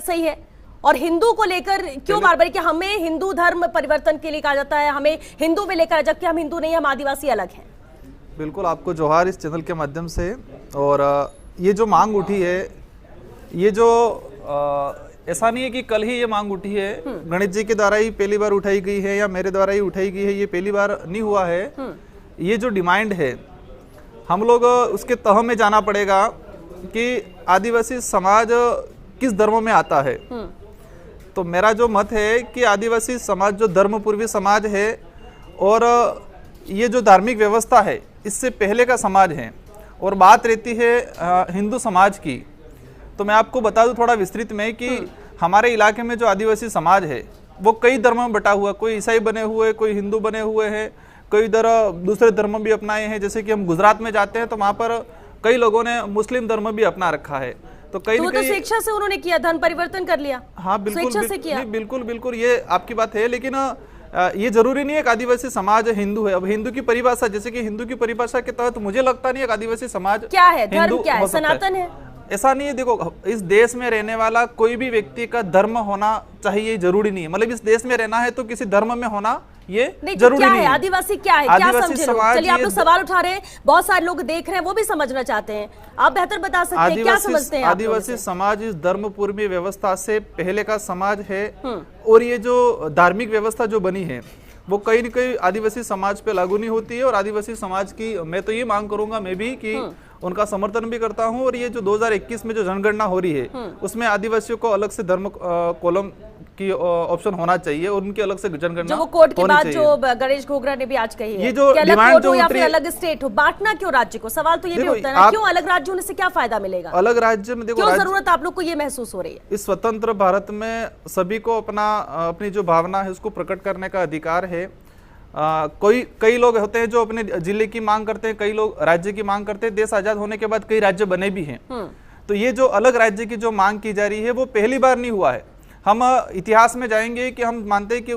सही है। और हिंदू को लेकर क्यों बार बार कि हमें हिंदू धर्म परिवर्तन के लिए कहा जाता है, हमें हिंदू में लेकर, जबकि हम हिंदू नहीं, हम आदिवासी अलग हैं। बिल्कुल, आपको जोहार इस चैनल के माध्यम से। और ये जो मांग उठी है, ये जो ऐसा नहीं है कि कल ही ये मांग उठी है, गणेश जी के द्वारा ही पहली बार उठाई गई है या मेरे द्वारा ही उठाई गई है, ये पहली बार नहीं हुआ है। ये जो डिमांड है, हम लोग उसके तह में जाना पड़ेगा कि आदिवासी समाज किस धर्म में आता है। तो मेरा जो मत है कि आदिवासी समाज जो धर्मपूर्वी समाज है और ये जो धार्मिक व्यवस्था है इससे पहले का समाज है। और बात रहती है हिंदू समाज की, तो मैं आपको बता दूं थोड़ा विस्तृत में कि हमारे इलाके में जो आदिवासी समाज है वो कई धर्मों में बटा हुआ, कोई ईसाई बने हुए, कोई हिंदू बने हुए हैं, कई इधर दूसरे धर्म भी अपनाए हैं। जैसे कि हम गुजरात में जाते हैं तो वहाँ पर कई लोगों ने मुस्लिम धर्म भी अपना रखा है। तो कई तो स्वेच्छा से उन्होंने किया, धर्म परिवर्तन कर लिया। हाँ बिल्कुल, स्वेच्छा से किया। बिल्कुल बिल्कुल, ये आपकी बात है। लेकिन ये जरूरी नहीं है कि आदिवासी समाज हिंदू है। अब हिंदू की परिभाषा, जैसे कि हिंदू की परिभाषा के तहत मुझे लगता नहीं है कि आदिवासी समाज क्या है, धर्म क्या है, सनातन है, ऐसा नहीं है। देखो, इस देश में रहने वाला कोई भी व्यक्ति का धर्म होना चाहिए, जरूरी नहीं है। मतलब इस देश में रहना है तो किसी धर्म में होना ये जरूरी नहीं है। आदिवासी क्या है, क्या समझे लोग? चलिए, आप लोग सवाल उठा रहे हैं, बहुत सारे लोग देख रहे हैं, वो भी समझना चाहते हैं, आप बेहतर बता सकते हैं, क्या समझते हैं? आदिवासी समाज इस धर्मपूर्वी व्यवस्था से पहले का समाज है। और ये जो धार्मिक व्यवस्था जो बनी है वो कहीं न कहीं आदिवासी समाज पे लागू नहीं होती है। और आदिवासी समाज की मैं तो ये मांग करूंगा मैं भी कि उनका समर्थन भी करता हूं। और ये जो 2021 में जो जनगणना हो रही है उसमें आदिवासियों को अलग से धर्म कॉलम की ऑप्शन होना चाहिए और उनकी अलग से जनगणना जो वो कोर्ट के बाद जो गणेश घोगरा ने भी आज कही है, ये जो डिमांड जो या फिर अलग स्टेट हो, बांटना क्यों राज्य को? सवाल तो ये भी होता है ना, क्यों अलग राज्य होने से क्या फायदा मिलेगा? अलग राज्य में देखो, क्यों जरूरत आप लोग को ये महसूस हो रही है? इस स्वतंत्र भारत में सभी को अपनी जो भावना है उसको प्रकट करने का अधिकार है। कई लोग होते हैं जो अपने जिले की मांग करते हैं, कई लोग राज्य की मांग करते हैं। देश आजाद होने के बाद कई राज्य बने भी हैं। तो ये जो अलग राज्य की जो मांग की जा रही है वो पहली बार नहीं हुआ है। हम इतिहास में जाएंगे कि हम मानते हैं कि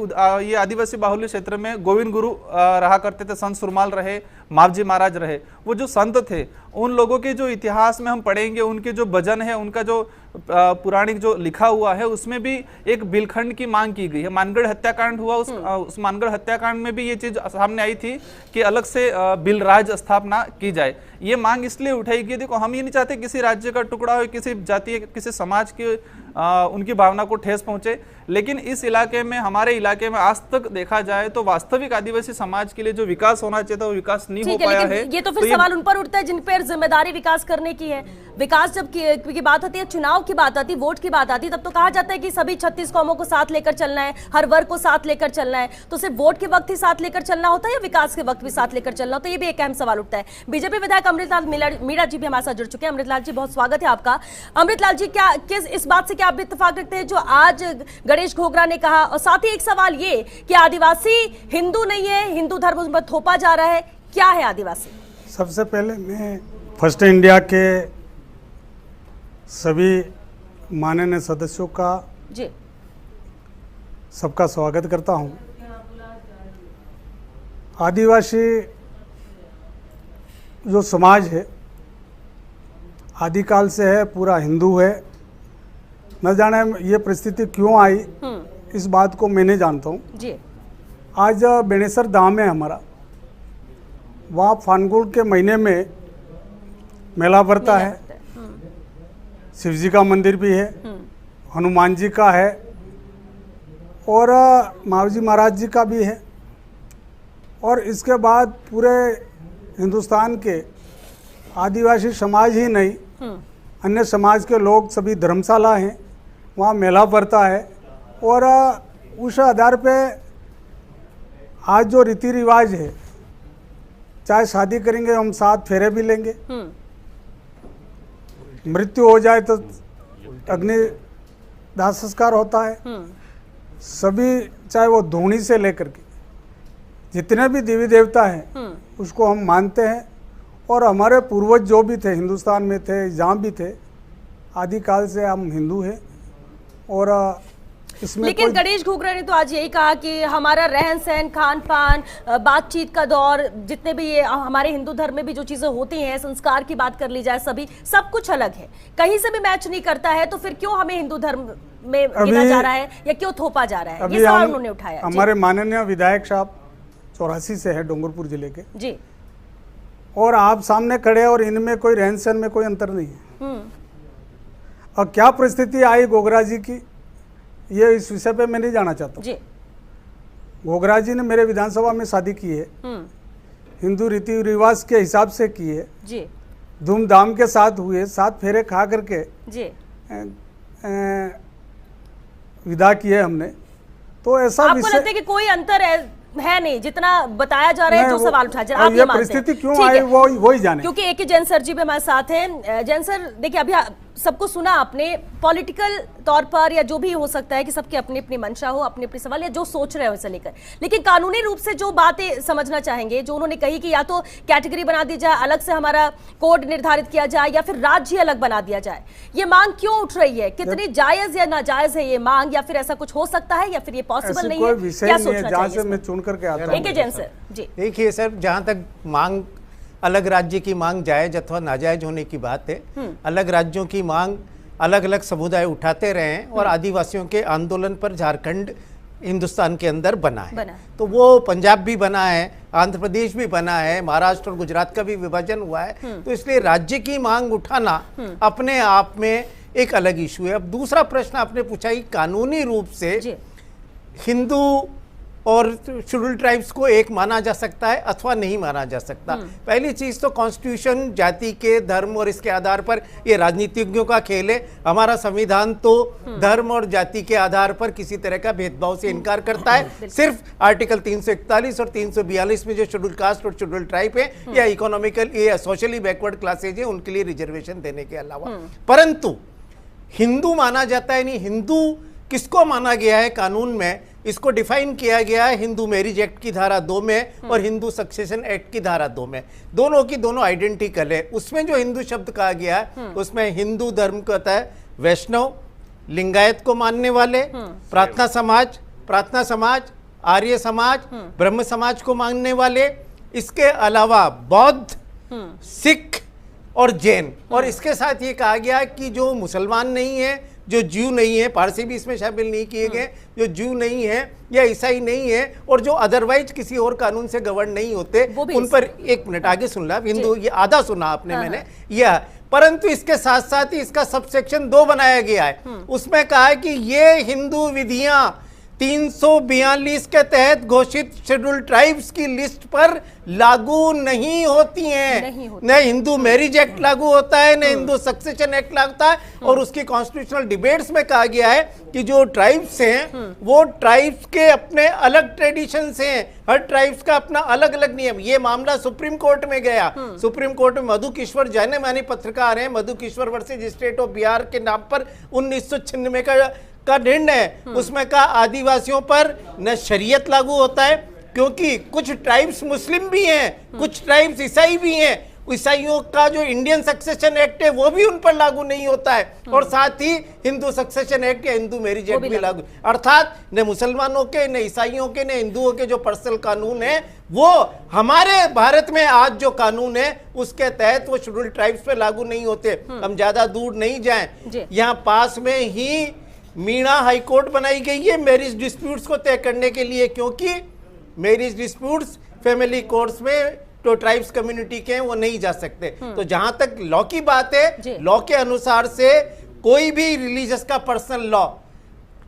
ये आदिवासी बाहुल्य क्षेत्र में गोविंद गुरु रहा करते थे, संत सुरमाल रहे, मावजी महाराज रहे। वो जो संत थे उन लोगों के जो इतिहास में हम पढ़ेंगे, उनके जो भजन है, उनका जो पुराणिक जो लिखा हुआ है उसमें भी एक बिलखंड की मांग की गई है। मानगढ़ हत्याकांड हुआ, उस मानगढ़ हत्याकांड में भी ये चीज सामने आई थी कि अलग से बिल राज स्थापना की जाए। ये मांग इसलिए उठाई गई, देखो हम ये नहीं चाहते किसी राज्य का टुकड़ा हो, किसी जाति, किसी समाज की उनकी भावना को ठेस पहुंचे। लेकिन इस इलाके में, हमारे इलाके में आज तक देखा जाए तो वास्तविक आदिवासी समाज के लिए जो विकास होना चाहिए था वो विकास नहीं हो पाया है। ये तो फिर सवाल उन पर उठता है जिन पर जिम्मेदारी विकास करने की है। विकास जब की बात आती है, चुनाव की बात आती है, वोट की बात आती है, तब तो कहा जाता है कि सभी 36 कौमों को साथ लेकर चलना है, हर वर्ग को साथ लेकर चलना है। तो सिर्फ वोट के वक्त ही साथ लेकर चलना होता है या विकास के वक्त भी साथ लेकर चलना होता है? ये भी एक अहम सवाल उठता है। बीजेपी विधायक अमृतलाल मीणा जी भी हमारे साथ जुड़ चुके हैं। अमृतलाल जी, बहुत स्वागत है आपका। अमृतलाल जी, क्या इस बात से क्या आप भी इत्तेफाक रखते हैं जो आज गणेश घोगरा ने कहा? और साथ ही एक सवाल ये कि आदिवासी हिंदू नहीं है, हिंदू धर्म पर थोपा जा रहा है, क्या है आदिवासी? सबसे पहले मैं फर्स्ट इंडिया के सभी माननीय सदस्यों का जी सबका स्वागत करता हूं। आदिवासी जो समाज है आदिकाल से है, पूरा हिंदू है। न जाने ये परिस्थिति क्यों आई, इस बात को मैं नहीं जानता हूँ जी। आज बेणेसर धाम है हमारा, वहाँ फाल्गुन के महीने में मेला भरता है। शिव जी का मंदिर भी है, हनुमान जी का है और मावजी महाराज जी का भी है। और इसके बाद पूरे हिंदुस्तान के आदिवासी समाज ही नहीं, अन्य समाज के लोग सभी धर्मशाला हैं, वहाँ मेला भरता है। और उस आधार पे आज जो रीति रिवाज है, चाहे शादी करेंगे हम 7 फेरे भी लेंगे, मृत्यु हो जाए तो अग्नि दाह संस्कार होता है। सभी, चाहे वो धोनी से लेकर के जितने भी देवी देवता हैं उसको हम मानते हैं। और हमारे पूर्वज जो भी थे हिंदुस्तान में थे, जहाँ भी थे, आदिकाल से हम हिंदू हैं। और इसमें लेकिन गणेश घुघरा ने तो आज यही कहा कि हमारा रहन सहन, खान पान, बातचीत का दौर, जितने भी ये हमारे हिंदू धर्म में भी जो चीजें होती हैं, संस्कार की बात कर ली जाए, सभी सब कुछ अलग है, कहीं से भी मैच नहीं करता है, तो फिर क्यों हमें हिंदू धर्म में गिना जा रहा है या क्यों थोपा जा रहा है, ये सवाल उन्होंने उठाया। हमारे माननीय विधायक साहब 84 से है, डूंगरपुर जिले के जी, और आप सामने खड़े और इनमें कोई रहन सहन में कोई अंतर नहीं है। और क्या परिस्थिति आई गोगरा जी की, ये इस विषय पे मैं नहीं जाना चाहता जी। गोगरा जी ने मेरे विधानसभा में शादी की है, हिंदू रीति रिवाज के हिसाब से की है जी, धूमधाम के साथ हुए, 7 फेरे खा करके जी, विदा किए हमने। तो ऐसा आपको लगता है कि कोई अंतर है नहीं जितना बताया जा रहा है, जो सवाल उठाया जा रहा है, आप ये मानते हैं? परिस्थिति क्यों आई वो ही जाने, क्योंकि एक ही जैन सर जी भी हमारे साथ हैं। जैन सर देखिए, अभी सबको सुना आपने, पॉलिटिकल तौर पर या जो भी हो सकता है कि सबकी अपनी अपनी मंशा हो, अपने अपने सवाल या जो सोच रहे हो इसे लेकर, लेकिन कानूनी रूप से जो बातें समझना चाहेंगे, जो उन्होंने कही कि या तो कैटेगरी बना दी जाए, अलग से हमारा कोड निर्धारित किया जाए, या फिर राज्य अलग बना दिया जाए, ये मांग क्यों उठ रही है? कितनी जायज या नाजायज है ये मांग, या फिर ऐसा कुछ हो सकता है या फिर ये पॉसिबल नहीं है? क्या सोचना चाहिए? मैं चुन करके आता हूं। जैन सर जी, देखिए सर, जहां तक मांग, अलग राज्य की मांग जायज अथवा नाजायज होने की बात है, अलग राज्यों की मांग अलग अलग समुदाय उठाते रहे हैं, और आदिवासियों के आंदोलन पर झारखंड हिंदुस्तान के अंदर बना है। तो वो पंजाब भी बना है, आंध्र प्रदेश भी बना है, महाराष्ट्र और गुजरात का भी विभाजन हुआ है। तो इसलिए राज्य की मांग उठाना अपने आप में एक अलग इशू है। अब दूसरा प्रश्न आपने पूछा कि कानूनी रूप से हिंदू और शेड्यूल्ड ट्राइब्स को एक माना जा सकता है अथवा नहीं माना जा सकता। पहली चीज तो कॉन्स्टिट्यूशन जाति के, धर्म और इसके आधार पर ये राजनीतिज्ञों का खेल है। हमारा संविधान तो धर्म और जाति के आधार पर किसी तरह का भेदभाव से इनकार करता है। सिर्फ आर्टिकल 341 और 342 में जो शेड्यूल्ड कास्ट और शेड्यूल्ड ट्राइब है या इकोनॉमिकल या सोशली बैकवर्ड क्लासेज है, उनके लिए रिजर्वेशन देने के अलावा, परंतु हिंदू माना जाता है नहीं। हिंदू किसको माना गया है कानून में, इसको डिफाइन किया गया है हिंदू मैरिज एक्ट की धारा 2 में और हिंदू सक्सेशन एक्ट की धारा 2 में। दोनों की दोनों आइडेंटिकल है। उसमें जो हिंदू शब्द कहा गया है, उसमें हिंदू धर्म को होता है वैष्णव, लिंगायत को मानने वाले, प्रार्थना समाज, आर्य समाज, ब्रह्म समाज को मानने वाले, इसके अलावा बौद्ध, सिख और जैन। और इसके साथ ये कहा गया कि जो मुसलमान नहीं है, जो ज्यू नहीं है, पारसी भी इसमें शामिल नहीं किए गए, जो ज्यू नहीं है या ईसाई नहीं है और जो अदरवाइज किसी और कानून से गवर्न नहीं होते, उन पर, एक मिनट आगे सुन ला, हिंदू, ये आधा सुना आपने मैंने यह, परंतु इसके साथ साथ ही इसका सबसेक्शन 2 बनाया गया है। उसमें कहा है कि ये हिंदू विधियां 342 के तहत घोषित शेड्यूल्ड ट्राइब्स की लिस्ट पर लागू नहीं होती हैं। न हिंदू मैरिज एक्ट लागू होता है, न हिंदू सक्सेशन एक्ट लागू होता है। और उसकी कॉन्स्टिट्यूशनल डिबेट्स में कहा गया है कि जो ट्राइब्स हैं वो ट्राइब्स के अपने अलग ट्रेडिशंस हैं, हर ट्राइब्स का अपना अलग अलग नियम। ये मामला सुप्रीम कोर्ट में गया। सुप्रीम कोर्ट में मधु किश्वर, जाने माने पत्रकार हैं, Madhu Kishwar versus state of Bihar के नाम पर 1996 का निर्णय, उसमें कहा आदिवासियों पर न शरीयत लागू होता है, क्योंकि कुछ ट्राइब्स मुस्लिम भी हैं, कुछ ट्राइब्स ईसाई भी हैं। ईसाइयों का जो इंडियन सक्सेशन एक्ट है वो भी उन पर लागू नहीं होता है, और साथ ही हिंदू सक्सेशन एक्ट या हिंदू मैरिज एक्ट भी लागू, अर्थात न मुसलमानों के, न ईसाइयों के, न हिंदुओं के जो पर्सनल कानून है वो हमारे भारत में आज जो कानून है उसके तहत वो शेड्यूल्ड ट्राइब्स पे लागू नहीं होते। हम ज्यादा दूर नहीं जाएं, यहाँ पास में ही मीणा हाईकोर्ट बनाई गई है मैरिज डिस्प्यूट्स को तय करने के लिए, क्योंकि मैरिज डिस्प्यूट्स फैमिली कोर्ट्स में तो ट्राइब्स कम्युनिटी के हैं वो नहीं जा सकते। तो जहां तक लॉ की बात है, लॉ के अनुसार से कोई भी रिलीजियस का पर्सनल लॉ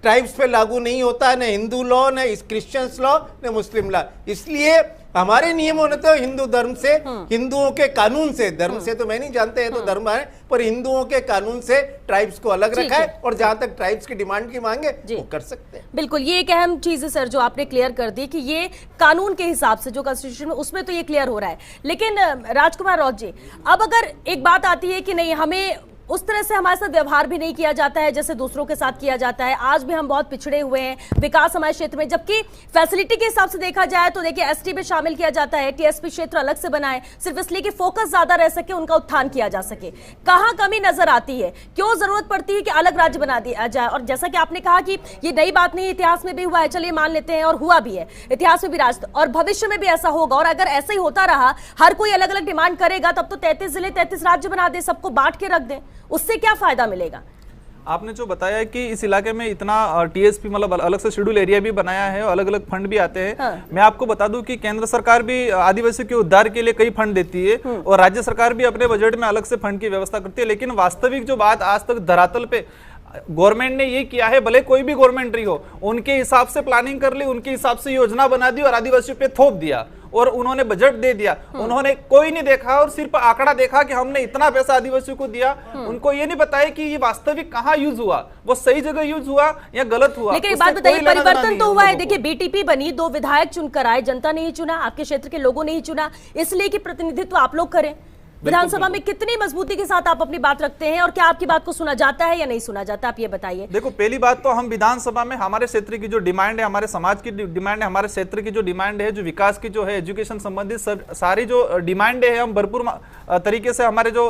ट्राइब्स पे लागू नहीं होता है, न हिंदू लॉ, न क्रिश्चियंस लॉ, न मुस्लिम लॉ। इसलिए हमारे नियम होने तो हिंदू धर्म से, हिंदुओं के कानून से, धर्म से तो मैं नहीं जानते हैं तो धर्म है, पर हिंदुओं के कानून से ट्राइब्स को अलग रखा है, और जहां तक ट्राइब्स की डिमांड की मांगे वो कर सकते हैं। बिल्कुल, ये एक अहम चीज है सर जो आपने क्लियर कर दी कि ये कानून के हिसाब से जो कॉन्स्टिट्यूशन में उसमें तो ये क्लियर हो रहा है। लेकिन राजकुमार राउत जी, अब अगर एक बात आती है कि नहीं, हमें उस तरह से हमारे साथ व्यवहार भी नहीं किया जाता है जैसे दूसरों के साथ किया जाता है। आज भी हम बहुत पिछड़े हुए हैं विकास हमारे क्षेत्र में, जबकि फैसिलिटी के हिसाब से देखा जाए तो देखिए एसटी में शामिल किया जाता है, टीएसपी क्षेत्र अलग से बनाए सिर्फ इसलिए कि फोकस ज्यादा रह सके, उनका उत्थान किया जा सके। कहां कमी नजर आती है, क्यों जरूरत पड़ती है कि अलग राज्य बना दिया जाए? और जैसा कि आपने कहा कि ये नई बात नहीं, इतिहास में भी हुआ है, चलिए मान लेते हैं, और हुआ भी है, इतिहास में भी राज, और भविष्य में भी ऐसा होगा। और अगर ऐसा ही होता रहा, हर कोई अलग अलग डिमांड करेगा, तब तो 33 जिले 33 राज्य बना दे, सबको बांट के रख दें, उससे क्या फायदा मिलेगा? आपने जो बताया कि इस इलाके में इतना टीएसपी मतलब अलग से शेड्यूल एरिया भी बनाया है और अलग अलग फंड भी आते हैं। हाँ। मैं आपको बता दूं कि केंद्र सरकार भी आदिवासियों के उद्धार के लिए कई फंड देती है और राज्य सरकार भी अपने बजट में अलग से फंड की व्यवस्था करती है। लेकिन वास्तविक जो बात आज तक धरातल पे गवर्नमेंट ने ये किया है, भले कोई भी गवर्नमेंट रही हो, उनके हिसाब से प्लानिंग कर ली, उनके हिसाब से योजना बना दी और आदिवासियों पे थोप दिया और उन्होंने बजट दे दिया। उन्होंने कोई नहीं देखा और सिर्फ आंकड़ा देखा कि हमने इतना पैसा आदिवासियों को दिया। उनको ये नहीं बताया कि ये वास्तविक कहाँ यूज हुआ, वो सही जगह यूज हुआ या गलत हुआ। लेकिन एक बात बताइए, परिवर्तन तो हुआ है। देखिए बीटीपी बनी, 2 विधायक चुनकर आए, जनता ने ही चुना, आपके क्षेत्र के लोगों ने ही चुना, इसलिए कि प्रतिनिधित्व आप लोग करें। विधानसभा में कितनी मजबूती के साथ आप अपनी बात रखते हैं और क्या आपकी बात को सुना जाता है या नहीं सुना जाता, आप ये बताइए। देखो, पहली बात तो हम विधानसभा में हमारे क्षेत्र की जो डिमांड है, हमारे समाज की डिमांड है, हमारे क्षेत्र की जो डिमांड है, जो विकास की जो है, एजुकेशन संबंधित सारी जो डिमांड है, हम भरपूर तरीके से हमारे जो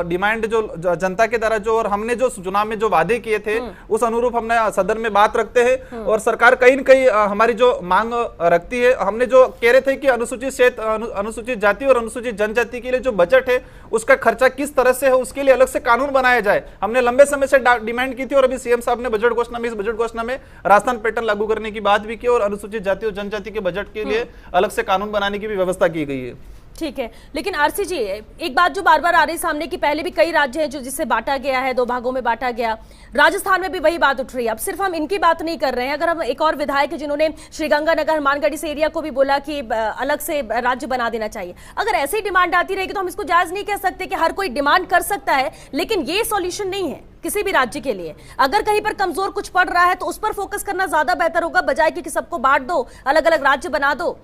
डिमांड जो जनता के द्वारा जो और हमने जो चुनाव में जो वादे किए थे उस अनुरूप हमने सदन में बात रखते हैं और सरकार कहीं न कहीं हमारी जो मांग रखती है। हमने जो कह रहे थे कि अनुसूचित क्षेत्र, अनुसूचित जाति और अनुसूचित जनजाति के लिए जो बजट है उसका खर्चा किस तरह से है, उसके लिए अलग से कानून बनाया जाए। हमने लंबे समय से डिमांड की थी और अभी सीएम साहब ने बजट घोषणा में, इस बजट घोषणा में राजस्थान पैटर्न लागू करने की बात भी की और अनुसूचित जाति और जनजाति के बजट के लिए अलग से कानून बनाने की भी व्यवस्था की गई है। ठीक है, लेकिन आरसी जी, एक बात जो बार बार आ रही सामने कि पहले भी कई राज्य हैं जो जिसे बांटा गया है, 2 भागों में बांटा गया, राजस्थान में भी वही बात उठ रही है। अब सिर्फ हम इनकी बात नहीं कर रहे हैं, अगर हम एक और विधायक है जिन्होंने श्रीगंगानगर हनुमानगढ़ इस एरिया को भी बोला कि अलग से राज्य बना देना चाहिए, अगर ऐसी डिमांड आती रहेगी तो हम इसको जायज नहीं कह सकते कि हर कोई डिमांड कर सकता है, लेकिन ये सॉल्यूशन नहीं है किसी भी राज्य के लिए। अगर कहीं पर कमजोर कुछ पड़ रहा है तो उस पर फोकस करना ज्यादा बेहतर होगा, बजाय कि सबको बांट दो, अलग अलग राज्य बना दो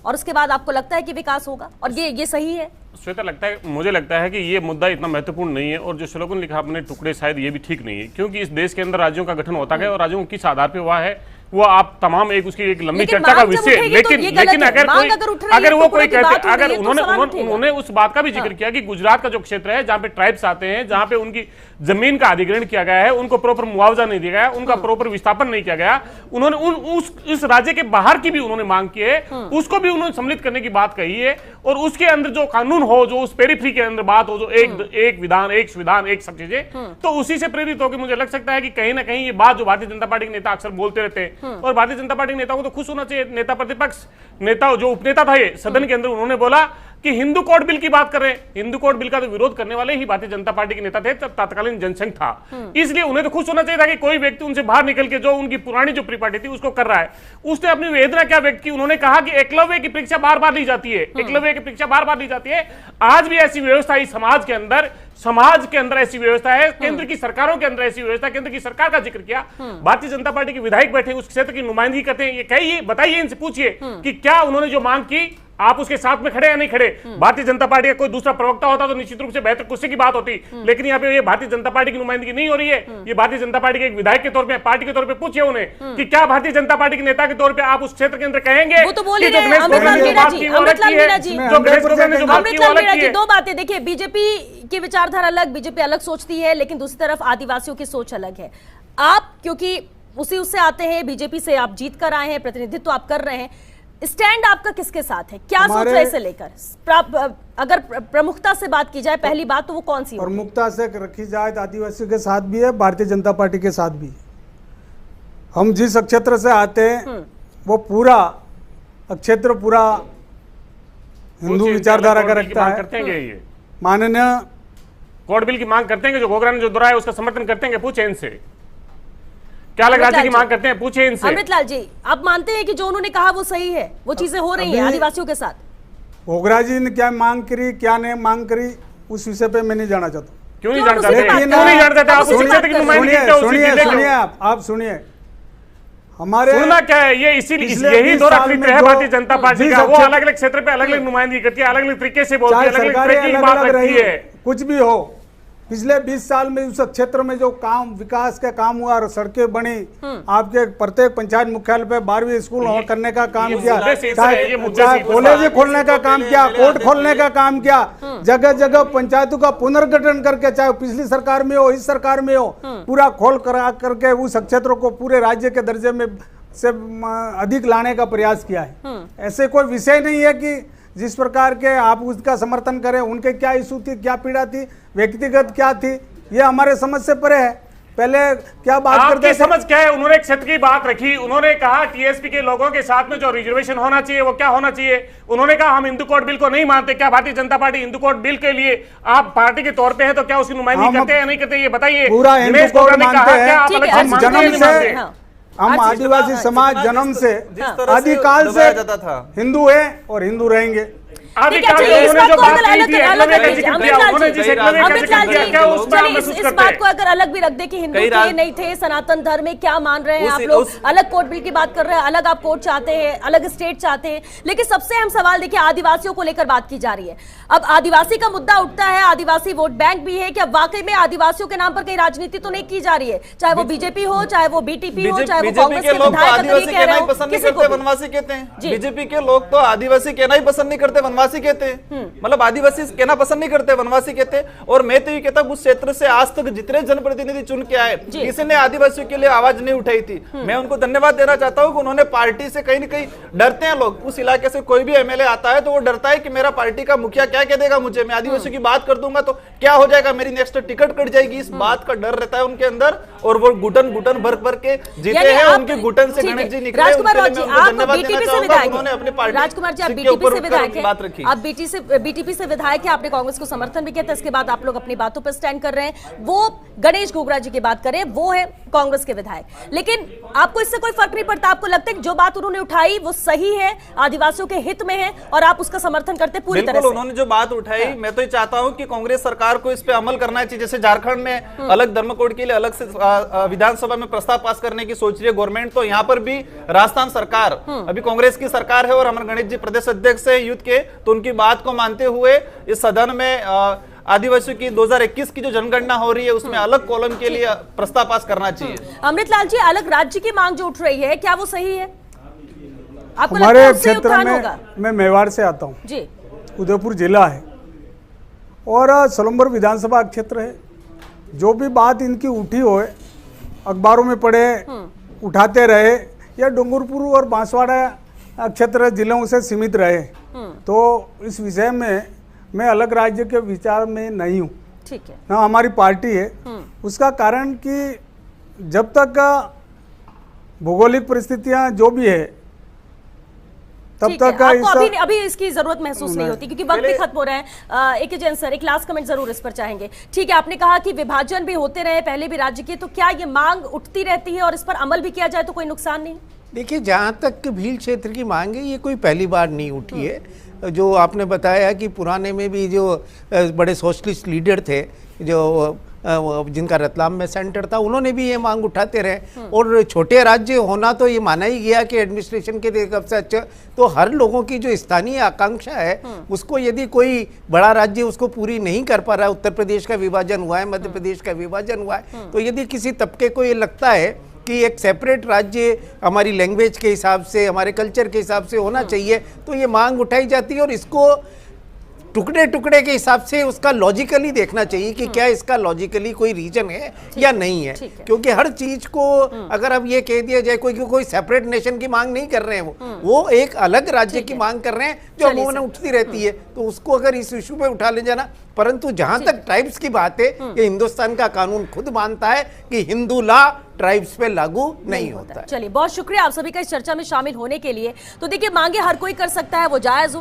और उसके बाद आपको लगता है कि विकास होगा। और ये सही है श्वेता? मुझे लगता है कि ये मुद्दा इतना महत्वपूर्ण नहीं है और जो स्लोगन लिखा आपने टुकड़े, शायद ये भी ठीक नहीं है, क्योंकि इस देश के अंदर राज्यों का गठन होता है और राज्यों को किस आधार पर हुआ है वो आप तमाम उसकी एक लंबी चर्चा का विषय। लेकिन अगर वो कोई कहते, अगर उन्होंने उस बात का भी जिक्र किया कि गुजरात का जो क्षेत्र है जहां पे ट्राइब्स आते हैं, जहां पे उनकी जमीन का अधिग्रहण किया गया है, उनको प्रॉपर मुआवजा नहीं दिया गया, उनका प्रॉपर विस्थापन नहीं किया गया, उन्होंने उस राज्य के बाहर की भी उन्होंने मांग की है, उसको भी उन्होंने सम्मिलित करने की बात कही है और उसके अंदर जो कानून हो, जो उस पेरिफेरी के अंदर बात हो, जो एक विधान, एक संविधान, एक सब चीजें, तो उसी से प्रेरित होकर मुझे लग सकता है कि कहीं ना कहीं ये बात जो भारतीय जनता पार्टी के नेता अक्सर बोलते रहते हैं, और भारतीय जनता पार्टी के नेताओं को तो खुश होना चाहिए, नेता प्रतिपक्ष नेता जो उपनेता था ये सदन के अंदर, उन्होंने बोला कि हिंदू कोड बिल की बात कर रहे हैं। हिंदू कोड बिल का तो विरोध करने वाले ही भारतीय जनता पार्टी के नेता थे, तत्कालीन जनसंघ था, इसलिए उन्हें तो खुश होना चाहिए था कि कोई व्यक्ति उनसे बाहर निकल के जो उनकी पुरानी जो परिपाटी थी उसको कर रहा है। उसने अपनी वेदना क्या व्यक्त की, उन्होंने कहा कि एकलव्य की परीक्षा बार बार ली जाती है, एकलव्य की परीक्षा बार बार ली जाती है। आज भी ऐसी व्यवस्था इस समाज के अंदर ऐसी व्यवस्था है, केंद्र की सरकारों के अंदर ऐसी व्यवस्था, केंद्र की सरकार का जिक्र किया, भारतीय जनता पार्टी के विधायक बैठे उस क्षेत्र की नुमाइंदगी करते हैं, ये कहिए, बताइए, इनसे पूछिए कि क्या उन्होंने जो मांग की आप उसके साथ में खड़े या नहीं खड़े। भारतीय जनता पार्टी का कोई दूसरा प्रवक्ता होता तो निश्चित रूप से बेहतर गुस्से की बात होती, लेकिन यहाँ पे ये भारतीय जनता पार्टी की नुमाइंदगी नहीं हो रही है, ये भारतीय जनता पार्टी के एक विधायक के तौर पे, पार्टी के तौर पे पूछिए उन्हें कि क्या भारतीय जनता पार्टी के नेता के तौर पे आप उस क्षेत्र के अंदर कहेंगे? वो तो बोल ही रहे हैं, अमृतलाल मीणा जी, 2 बातें देखिए, बीजेपी की विचारधारा अलग, बीजेपी अलग सोचती है, लेकिन दूसरी तरफ आदिवासियों की सोच अलग है। आप क्योंकि उससे आते हैं, बीजेपी से आप जीत कर आए हैं, प्रतिनिधित्व आप कर रहे हैं, स्टैंड आपका किसके साथ है, क्या सोच रहे इसे लेकर? अगर प्रमुखता से बात की जाए, पहली बात तो वो कौन सी? प्रमुखता से रखी जाए तो आदिवासियों के साथ भी है, भारतीय जनता पार्टी के साथ भी। हम जिस क्षेत्र से आते हैं वो पूरा क्षेत्र पूरा हिंदू विचारधारा का रखता है। माननीय कोड बिल की मांग करते हैं, जो गोगरा ने जो दोहराया उसका समर्थन करते हैं, पूछे इनसे क्या अलग राज्य की मांग करते हैं, पूछे इनसे। अमृतलाल जी, आप मानते हैं कि जो उन्होंने कहा वो सही है, वो चीजें हो रही हैं आदिवासियों के साथ? गोगरा जी ने क्या मांग करी, क्या नहीं मांग करी, उस विषय पे मैं नहीं जाना चाहता। क्यों नहीं जानते? सुनिए आप सुनिए, हमारे सुनना क्या है, ये इसीलिए यही दो रखते हैं भारतीय जनता पार्टी का, वो अलग अलग क्षेत्र पे अलग अलग नुमाइंदगी करती है, अलग अलग तरीके से बोलती है, अलग अलग तरीके की बात रखती है। कुछ भी हो, पिछले 20 साल में उस क्षेत्र में जो काम विकास का काम हुआ और सड़कें बनी, आपके प्रत्येक पंचायत मुख्यालय पे 12वीं स्कूल करने का काम किया, चाहे कॉलेज खोलने का काम किया, कोर्ट खोलने का काम किया, जगह जगह पंचायतों का पुनर्गठन करके, चाहे पिछली सरकार में हो इस सरकार में हो, पूरा खोल करा करके उस क्षेत्रों को पूरे राज्य के दर्जे में से अधिक लाने का प्रयास किया है। ऐसे कोई विषय नहीं है कि जिस प्रकार के आप उसका समर्थन करें, उनके क्या इशू थी, क्या पीड़ा थी, व्यक्तिगत क्या थी, ये हमारे समझ से परे है। पहले क्या बात करते थे, समझ क्या है, उन्होंने एक क्षेत्र की बात रखी, उन्होंने कहा टीएसपी के लोगों के साथ में जो रिजर्वेशन होना चाहिए वो क्या होना चाहिए। उन्होंने कहा हम हिंदू कोड बिल को नहीं मानते। क्या Bharatiya Janata party Hindu code bill के लिए आप पार्टी के तौर पे है तो क्या उसकी नुमाइंदगी करते हैं या नहीं करते, ये बताइए। पूरा हिंदू कोड मानते हैं, हम जन्म से, हम हाँ, आदिवासी समाज जन्म से आदिकाल से हिंदू है और हिंदू रहेंगे। इस बात को अगर अलग भी रख दे कि हिंदू थे नहीं थे, सनातन धर्म में क्या मान रहे हैं आप लोग, अलग कोड बिल की बात कर रहे हैं, अलग आप कोड चाहते हैं, अलग स्टेट चाहते हैं, लेकिन सबसे अहम सवाल देखिए आदिवासियों को लेकर बात की जा रही है। अब आदिवासी का मुद्दा उठता है, आदिवासी वोट बैंक भी है कि अब वाकई में आदिवासियों के नाम पर कहीं राजनीति तो नहीं की जा रही है, चाहे वो बीजेपी हो, चाहे वो बीटीपी हो, चाहे वो कांग्रेस के विधायक पसंद नहीं करते, वनवासी कहते हैं। बीजेपी के लोग तो आदिवासी कहना ही पसंद नहीं करते, वनवासी कहते हैं। मतलब आदिवासी कहना पसंद नहीं करते, वनवासी कहते हैं। और मैं तो ये कहता हूं उस क्षेत्र से आज तक जितने जनप्रतिनिधि चुन के आए, किसी ने आदिवासियों के लिए आवाज नहीं उठाई थी। मैं उनको धन्यवाद देना चाहता हूं कि उन्होंने पार्टी से कहीं न कहीं डरते हैं लोग। उस इलाके से कोई भी एमएलए आता है तो वो डरता है कि मेरा पार्टी का मुखिया क्या कह देगा मुझे, मैं आदिवासियों की बात कर दूंगा तो क्या हो जाएगा, मेरी नेक्स्ट टिकट कट जाएगी। इस बात का डर रहता है उनके अंदर और वो घुटन घुटन भर भर के जीते हैं। उनके घुटन से गणेश जी निकले। राजकुमार जी आप बीटीपी से विधायक हैं, राजकुमार जी आप बीटीपी से विधायक हैं, आप बीटीपी से विधायक है, आपने कांग्रेस को समर्थन भी किया था, इसके बाद आप लोग अपनी बातों पर स्टैंड कर रहे हैं। वो गणेश घुघरा जी की बात करें, वो है कांग्रेस के विधायक, लेकिन आपको इससे कोई फर्क नहीं पड़ता, आपको लगता है कि जो बात उन्होंने उठाई वो सही है, आदिवासियों के हित में है और आप उसका समर्थन करते पूरी तरह से। उन्होंने जो बात उठाई, मैं तो ये चाहता हूं कि कांग्रेस सरकार को इस पे अमल करना चाहिए। जैसे झारखंड में अलग धर्म कोड के लिए अलग से विधानसभा में प्रस्ताव पास करने की सोच रही है गवर्नमेंट, तो यहाँ पर भी राजस्थान सरकार अभी कांग्रेस की सरकार है और हमारे गणेश जी प्रदेश अध्यक्ष है यूथ के, तो उनकी बात को मानते हुए इस सदन में आदिवासियों की 2021 की जो जनगणना हो रही है उसमें अलग कॉलम के लिए प्रस्ताव पास करना चाहिए। अमृतलाल जी, अलग राज्य की मांग जो उठ रही है, क्या वो सही है? आपको हमारे क्षेत्र में, मैं मेवाड़ से आता हूँ जी, उदयपुर जिला है और सलम्बर विधानसभा क्षेत्र है। जो भी बात इनकी उठी हो, अखबारों में पढ़े, उठाते रहे, या डूंगरपुर और बांसवाड़ा क्षेत्र जिलों से सीमित रहे, तो इस विषय में मैं अलग राज्य के विचार में नहीं हूँ। ठीक है ना, हमारी पार्टी है। उसका कारण कि जब तक भौगोलिक परिस्थितियां जो भी है तब तक आपको अभी इसकी जरूरत महसूस नहीं होती क्योंकि वक्त भी खत्म हो रहा है। एक जैन सर, एक लास्ट कमेंट जरूर इस पर चाहेंगे। ठीक है, आपने कहा कि विभाजन भी होते रहे पहले भी राज्य के, तो क्या ये मांग उठती रहती है और इस पर अमल भी किया जाए तो कोई नुकसान नहीं? देखिए, जहाँ तक भील क्षेत्र की मांग है, ये कोई पहली बार नहीं उठी है। जो आपने बताया कि पुराने में भी जो बड़े सोशलिस्ट लीडर थे, जो जिनका रतलाम में सेंटर था, उन्होंने भी ये मांग उठाते रहे। और छोटे राज्य होना तो ये माना ही गया कि एडमिनिस्ट्रेशन के तरफ से अच्छा, तो हर लोगों की जो स्थानीय आकांक्षा है उसको यदि कोई बड़ा राज्य उसको पूरी नहीं कर पा रहा है, उत्तर प्रदेश का विभाजन हुआ है, मध्य प्रदेश का विभाजन हुआ है, तो यदि किसी तबके को ये लगता है कि एक सेपरेट राज्य हमारी लैंग्वेज के हिसाब से, हमारे कल्चर के हिसाब से होना चाहिए, तो ये मांग उठाई जाती है। और इसको टुकड़े टुकड़े के हिसाब से उसका लॉजिकली देखना चाहिए कि क्या इसका लॉजिकली कोई रीजन है या नहीं है। क्योंकि हर चीज को अगर अब ये कह दिया जाए कोई सेपरेट नेशन की मांग नहीं कर रहे हैं, वो एक अलग राज्य की मांग कर रहे हैं जो अमूमन उठती रहती है, तो उसको अगर इस इशू पे उठा ले जाना। परंतु जहां तक ट्राइब्स की बात है, ये हिंदुस्तान का कानून खुद मानता है कि हिंदू लॉ ट्राइब्स पे लागू नहीं होता है। चलिए, बहुत शुक्रिया आप सभी का इस चर्चा में शामिल होने के लिए। तो देखिए, मांगे हर कोई कर सकता है, वो जायज हो।